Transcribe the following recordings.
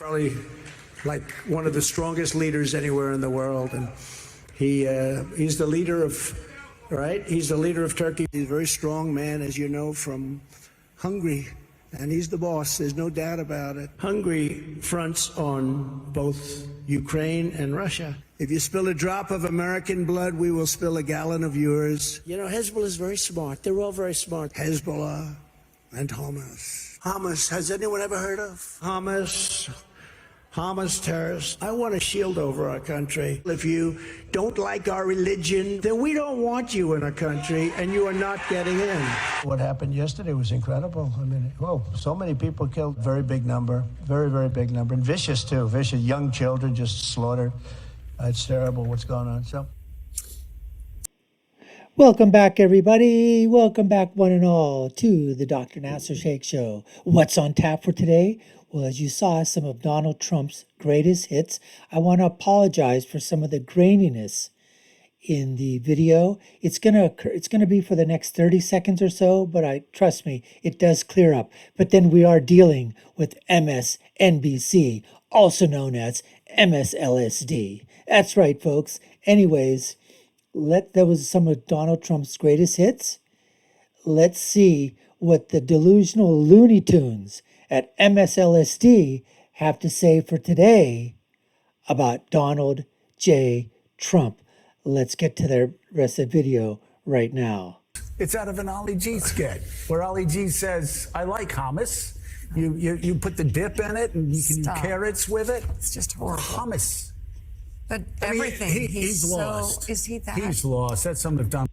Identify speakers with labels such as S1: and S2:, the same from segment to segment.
S1: Probably like one of the strongest leaders anywhere in the world, and he's the leader of, right? He's the leader of Turkey. He's a very strong man, as you know, from Hungary, and he's the boss. There's no doubt about it. Hungary fronts on both Ukraine and Russia. If you spill a drop of American blood, we will spill a gallon of yours. You know, Hezbollah is very smart. They're all very smart. Hezbollah and Hamas. Hamas, has anyone ever heard of Hamas terrorists? I want a shield over our country. If you don't like our religion, then we don't want you in our country, and you are not getting in. What happened yesterday was incredible. I mean, whoa, so many people killed. Very big number, very, very big number. And vicious, too. Vicious, young children just slaughtered. It's terrible what's going on. So,
S2: welcome back, everybody. Welcome back, one and all, to the Dr. Nasir Shaikh Show. What's on tap for today? Well, as you saw some of Donald Trump's greatest hits, I want to apologize for some of the graininess in the video. It's gonna be for the next 30 seconds or so, but trust me, it does clear up. But then we are dealing with MSNBC, also known as MSLSD. That's right, folks. Anyways, that was some of Donald Trump's greatest hits. Let's see what the delusional Looney Tunes at MSLSD have to say for today about Donald J. Trump. Let's get to the rest of the video right now.
S3: It's out of an Ali G skit where Ali G says, I like hummus. You put the dip in it and you can do carrots with it.
S4: It's just horrible.
S3: Hummus.
S4: But everything.
S3: I mean, he's lost.
S4: Is he that?
S3: He's lost. That's something Donald.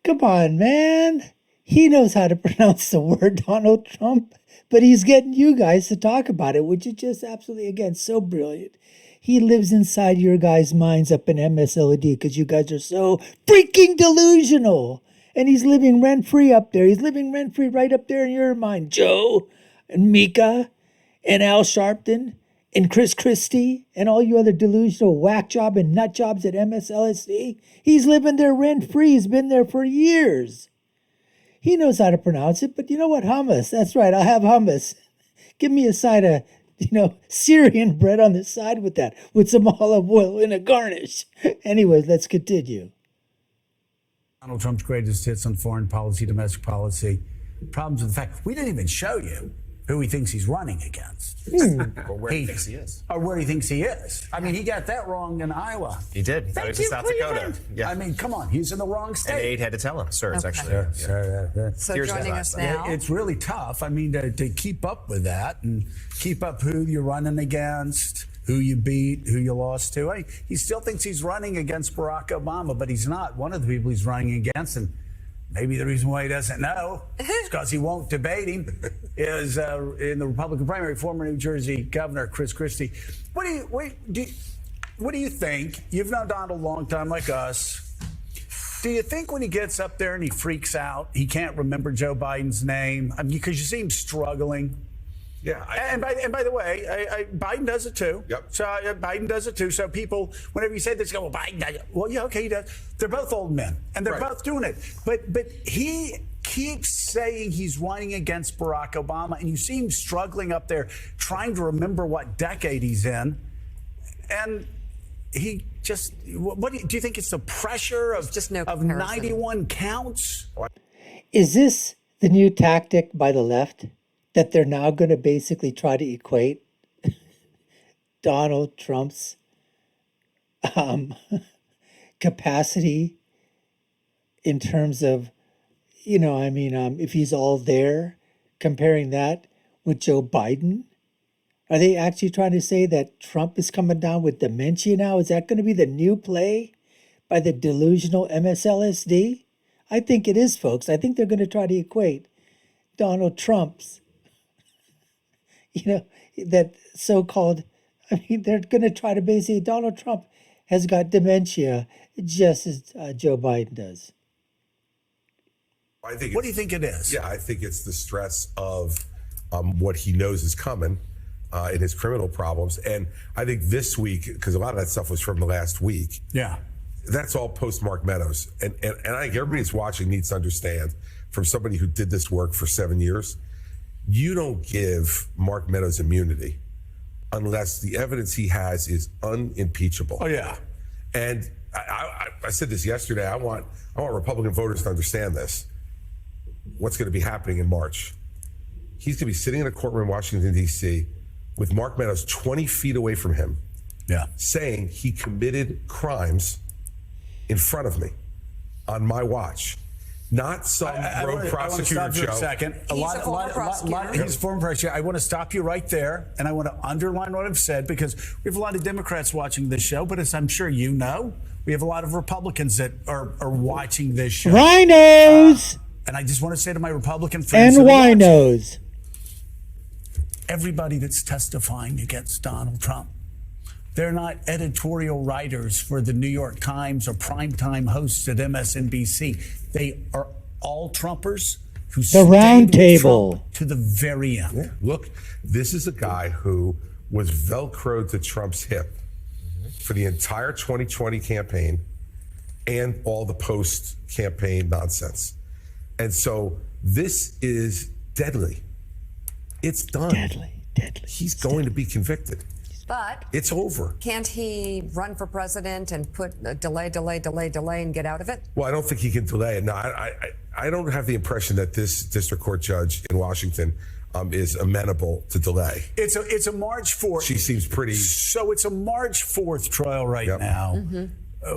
S2: Come on, man. He knows how to pronounce the word Donald Trump, but he's getting you guys to talk about it, which is just absolutely, again, so brilliant. He lives inside your guys' minds up in MSLD because you guys are so freaking delusional. And he's living rent-free up there. He's living rent-free right up there in your mind. Joe and Mika and Al Sharpton and Chris Christie and all you other delusional whack job and nut jobs at MSLSD. He's living there rent-free. He's been there for years. He knows how to pronounce it, but you know what? Hummus. That's right. I'll have hummus. Give me a side of, Syrian bread on the side with that, with some olive oil in a garnish. Anyways, let's continue.
S3: Donald Trump's greatest hits on foreign policy, domestic policy. Problems with the fact we didn't even show you who he thinks he's running against.
S5: Or where he thinks he is.
S3: Or where he thinks he is. I mean, he got that wrong in Iowa.
S5: He did. He thought he was in South Dakota. Yeah.
S3: I mean, come on. He's in the wrong state.
S5: And Aide had to tell him, sir, it's actually.
S4: So
S5: Here's
S4: joining us now.
S3: It's really tough. I mean, to keep up with that and keep up who you're running against, who you beat, who you lost to. He still thinks he's running against Barack Obama, but he's not. One of the people he's running against, and maybe the reason why he doesn't know is because he won't debate him, is in the Republican primary, former New Jersey Governor Chris Christie. What do you think? You've known Donald a long time like us. Do you think when he gets up there and he freaks out, he can't remember Joe Biden's name? I mean, because you see him struggling.
S6: Yeah.
S3: And by the way, Biden does it too.
S6: Yep.
S3: So Biden does it too. So people, whenever you say this, go, well, Biden does it. Well, yeah, okay, he does. They're both old men, and they're both doing it. But he keeps saying he's running against Barack Obama, and you see him struggling up there, trying to remember what decade he's in. And he just, what do you think it's the pressure of,
S4: just no
S3: of 91 counts?
S2: Is this the new tactic by the left? That they're now going to basically try to equate Donald Trump's capacity in terms of, if he's all there, comparing that with Joe Biden? Are they actually trying to say that Trump is coming down with dementia now? Is that going to be the new play by the delusional MSLSD? I think it is, folks. I think they're going to try to equate Donald Trump's that so-called, they're going to try to basically, Donald Trump has got dementia just as Joe Biden does.
S6: What do
S3: you think it is?
S6: Yeah, I think it's the stress of what he knows is coming in his criminal problems. And I think this week, because a lot of that stuff was from the last week.
S3: Yeah.
S6: That's all post Mark Meadows. And I think everybody that's watching needs to understand, from somebody who did this work for 7 years, you don't give Mark Meadows immunity unless the evidence he has is unimpeachable.
S3: Oh, yeah.
S6: And I said this yesterday. I want Republican voters to understand this. What's going to be happening in March? He's going to be sitting in a courtroom in Washington, D.C., with Mark Meadows 20 feet away from him, saying he committed crimes in front of me on my watch. Not some rogue prosecutor,
S3: I want to stop you
S6: Joe.
S3: a second.
S4: He's a former prosecutor.
S3: He's a former prosecutor. I want to stop you right there, and I want to underline what I've said, because we have a lot of Democrats watching this show, but as I'm sure you know, we have a lot of Republicans that are watching this show.
S2: Rhinos
S3: And I just want to say to my Republican friends
S2: and
S3: that are watching,
S2: winos.
S3: everybody that's testifying against Donald Trump, they're not editorial writers for the New York Times or primetime hosts at MSNBC. They are all Trumpers who stayed
S2: round
S3: with
S2: table.
S3: Trump to the very end.
S6: Yeah. Look, this is a guy who was Velcroed to Trump's hip for the entire 2020 campaign and all the post-campaign nonsense. And so this is deadly. It's done.
S2: Deadly.
S6: He's going to be convicted.
S4: But
S6: It's over.
S4: can't he run for president and put delay and get out of it?
S6: Well, I don't think he can delay it. No, I don't have the impression that this district court judge in Washington is amenable to delay.
S3: It's a March 4th.
S6: She seems pretty.
S3: So it's a March 4th trial right
S6: Yep.
S3: now.
S4: Mm-hmm.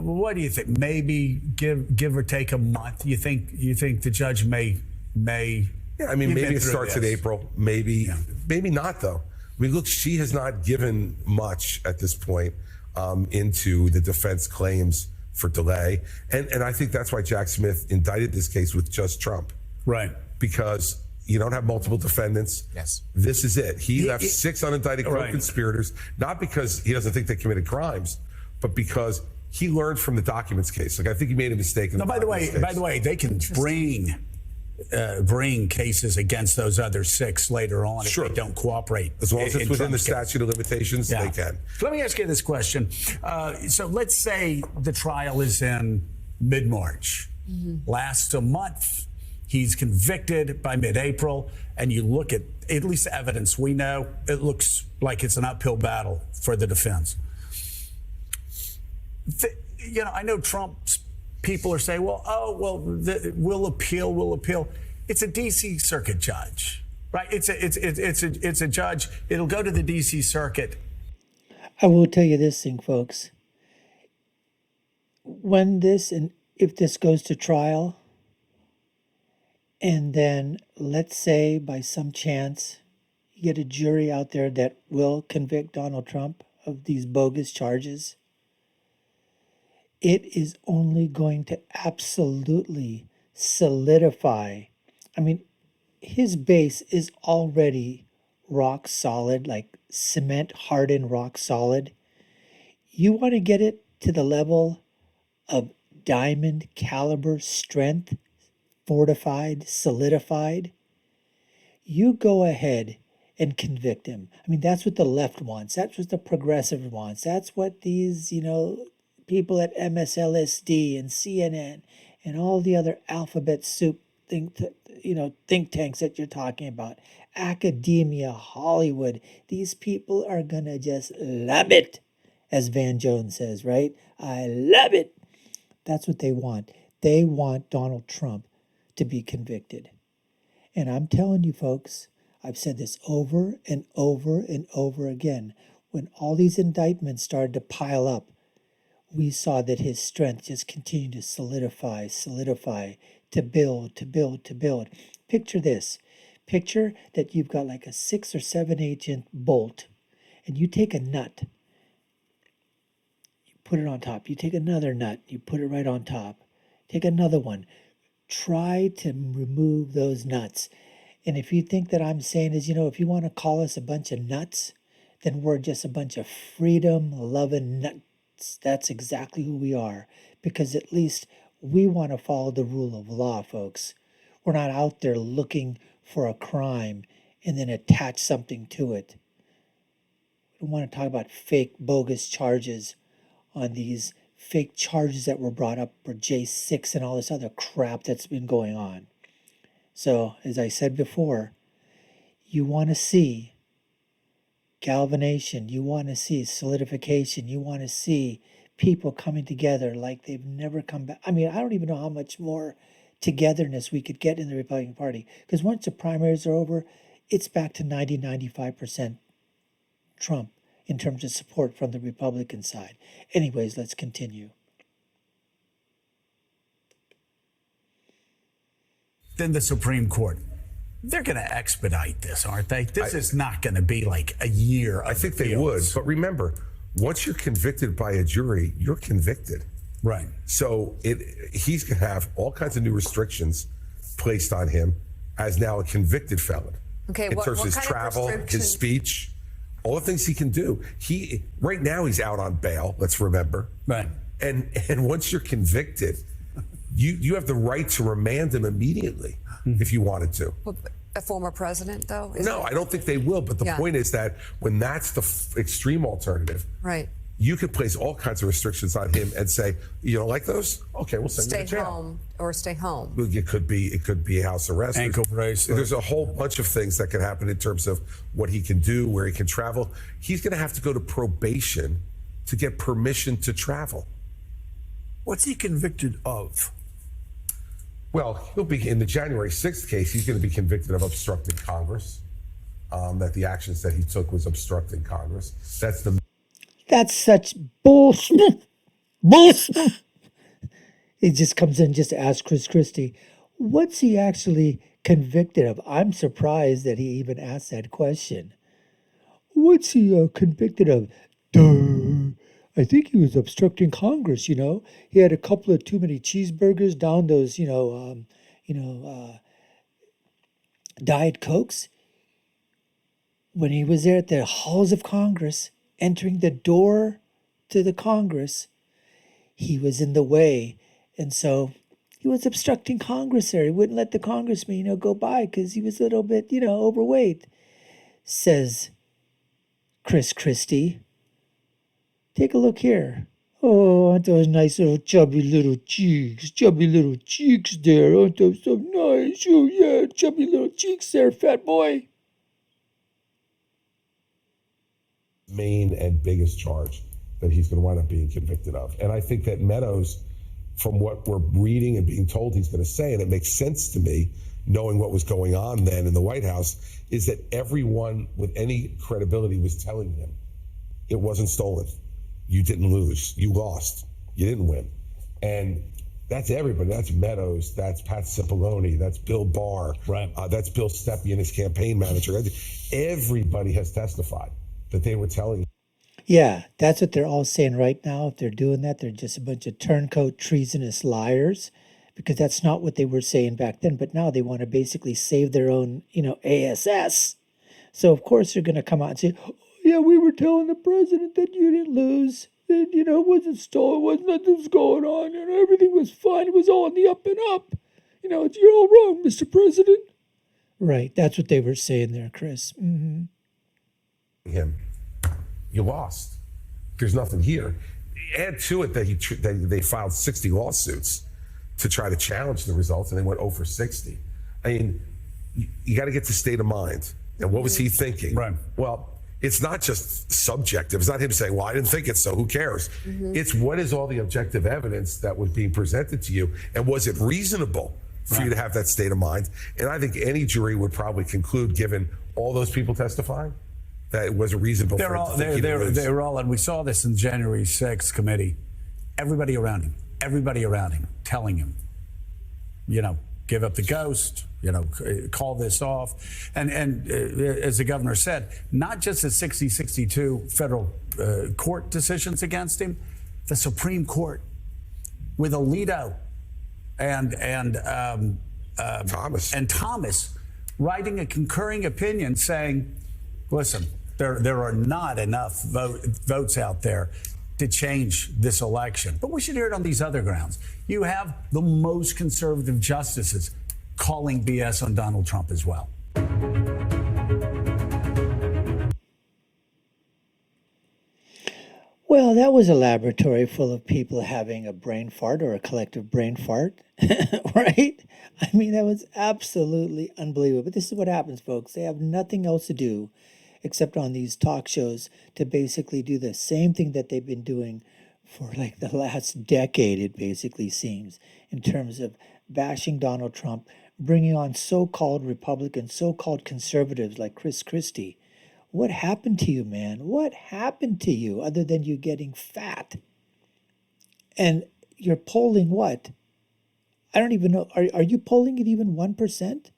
S3: What do you think? Maybe give or take a month. You think the judge may?
S6: Yeah, I mean,
S3: You've
S6: maybe
S3: been
S6: it
S3: through
S6: starts in
S3: this.
S6: April. Maybe not, though. I mean, look, she has not given much at this point into the defense claims for delay. And I think that's why Jack Smith indicted this case with just Trump.
S3: Right.
S6: Because you don't have multiple defendants.
S5: Yes.
S6: This is it. He left 6 unindicted
S3: Right.
S6: co-conspirators, not because he doesn't think they committed crimes, but because he learned from the documents case. Like, I think he made a mistake. In
S3: No, by the way, they can bring cases against those other 6 later on
S6: Sure.
S3: if they don't cooperate.
S6: As long as it's
S3: in
S6: within the
S3: Trump's case.
S6: statute of limitations, they can.
S3: Let me ask you this question. So let's say the trial is in mid-March. Lasts a month. He's convicted by mid-April. And you look at least the evidence we know, it looks like it's an uphill battle for the defense. I know Trump's people are saying, we'll appeal. It's a D.C. Circuit judge, right? It's a judge. It'll go to the D.C. Circuit.
S2: I will tell you this thing, folks. When this and if this goes to trial, and then let's say by some chance you get a jury out there that will convict Donald Trump of these bogus charges, it is only going to absolutely solidify. I mean, his base is already rock solid, like cement hardened rock solid. You want to get it to the level of diamond caliber strength, fortified, solidified, you go ahead and convict him. I mean, that's what the left wants. That's what the progressive wants. That's what these, people at MSLSD and CNN and all the other alphabet soup think tanks that you're talking about, academia, Hollywood, these people are gonna just love it, as Van Jones says, right? I love it. That's what they want. They want Donald Trump to be convicted. And I'm telling you, folks, I've said this over and over and over again. When all these indictments started to pile up, we saw that his strength just continued to solidify, to build. Picture this. Picture that you've got like a 6 or 7/8 inch bolt, and you take a nut, you put it on top. You take another nut, you put it right on top. Take another one. Try to remove those nuts. And if you think that I'm saying is, if you want to call us a bunch of nuts, then we're just a bunch of freedom-loving nuts. That's exactly who we are. Because at least we want to follow the rule of law, folks. We're not out there looking for a crime and then attach something to it. We don't want to talk about fake, bogus charges on these fake charges that were brought up for J6 and all this other crap that's been going on. So, as I said before, you want to see galvanization. You want to see solidification. You want to see people coming together like they've never come back. I mean, I don't even know how much more togetherness we could get in the Republican Party. Because once the primaries are over, it's back to 95% Trump in terms of support from the Republican side. Anyways, let's continue.
S3: Then the Supreme Court. They're going to expedite this, aren't they? This is not going to be like a year.
S6: I think they would. But remember, once you're convicted by a jury, you're convicted.
S3: Right.
S6: So he's going to have all kinds of new restrictions placed on him as now a convicted felon.
S4: Okay,
S6: in terms of his travel, his speech, all the things he can do. Right now he's out on bail, let's remember.
S3: Right.
S6: And once you're convicted, you have the right to remand him immediately if you wanted to.
S4: A former president, though?
S6: No, I don't think they will. But the point is that when that's the extreme alternative,
S4: right,
S6: you could place all kinds of restrictions on him and say, you don't like those? Okay, we'll send you to jail.
S4: Stay home or stay home.
S6: It could be house arrest.
S3: Ankle bracelet.
S6: There's a whole bunch of things that can happen in terms of what he can do, where he can travel. He's going to have to go to probation to get permission to travel.
S3: What's he convicted of?
S6: Well, he'll be in the January 6th case. He's going to be convicted of obstructing Congress. That the actions that he took was obstructing Congress.
S2: That's such bullshit. Bullshit. He just comes in just to ask Chris Christie, what's he actually convicted of? I'm surprised that he even asked that question. What's he convicted of? Duh. I think he was obstructing Congress, you know. He had a couple of too many cheeseburgers, down those, Diet Cokes. When he was there at the halls of Congress, entering the door to the Congress, he was in the way. And so he was obstructing Congress there. He wouldn't let the congressman, go by because he was a little bit, overweight, says Chris Christie. Take a look here. Oh, aren't those nice little chubby little cheeks there? Aren't those so nice? Oh, yeah, chubby little cheeks there, fat boy.
S6: Main and biggest charge that he's going to wind up being convicted of. And I think that Meadows, from what we're reading and being told he's going to say, and it makes sense to me, knowing what was going on then in the White House, is that everyone with any credibility was telling him it wasn't stolen. You didn't lose. You lost. You didn't win. And that's everybody. That's Meadows. That's Pat Cipollone. That's Bill Barr.
S3: Right.
S6: That's Bill Stepien, his campaign manager. Everybody has testified that they were telling.
S2: Yeah, that's what they're all saying right now. If they're doing that, they're just a bunch of turncoat, treasonous liars, because that's not what they were saying back then. But now they want to basically save their own, ASS. So, of course, they're going to come out and say, oh, yeah, we were telling the president that you didn't lose. And, it wasn't stolen. Nothing was going on. Everything was fine. It was all on the up and up. You're all wrong, Mr. President. Right. That's what they were saying there, Chris. Mm-hmm.
S6: Him. You lost. There's nothing here. Add to it that they filed 60 lawsuits to try to challenge the results, and they went 0 for 60. I mean, you got to get the state of mind. And what was he thinking?
S3: Right.
S6: Well, it's not just subjective. It's not him saying, well, I didn't think it, so who cares? Mm-hmm. It's what is all the objective evidence that was being presented to you, and was it reasonable for you to have that state of mind? And I think any jury would probably conclude, given all those people testifying, that it was reasonable for him to think he didn't lose.
S3: They were all, and we saw this in January 6th committee. Everybody around him, telling him, give up the ghost, call this off. And as the governor said, not just the 62 federal court decisions against him, the Supreme Court with Alito and Thomas writing a concurring opinion saying, listen, there are not enough votes out there to change this election. But we should hear it on these other grounds. You have the most conservative justices calling BS on Donald Trump as well.
S2: Well, that was a laboratory full of people having a brain fart or a collective brain fart, right? I mean, that was absolutely unbelievable. But this is what happens, folks. They have nothing else to do except on these talk shows, to basically do the same thing that they've been doing for like the last decade, it basically seems, in terms of bashing Donald Trump, bringing on so-called Republicans, so-called conservatives like Chris Christie. What happened to you, man? What happened to you other than you getting fat? And you're polling what? I don't even know. Are you polling at even 1%?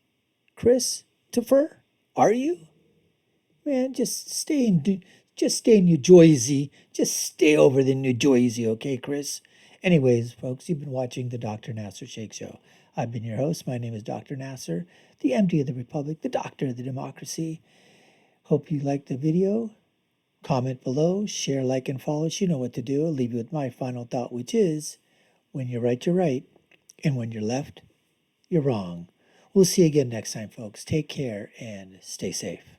S2: Christopher? Are you? Man, just stay in New Jersey. Just stay over in New Jersey, okay, Chris? Anyways, folks, you've been watching the Dr. Nasir Sheikh Show. I've been your host. My name is Dr. Nasir, the MD of the Republic, the doctor of the democracy. Hope you liked the video. Comment below, share, like, and follow us. You know what to do. I'll leave you with my final thought, which is, when you're right, you're right. And when you're left, you're wrong. We'll see you again next time, folks. Take care and stay safe.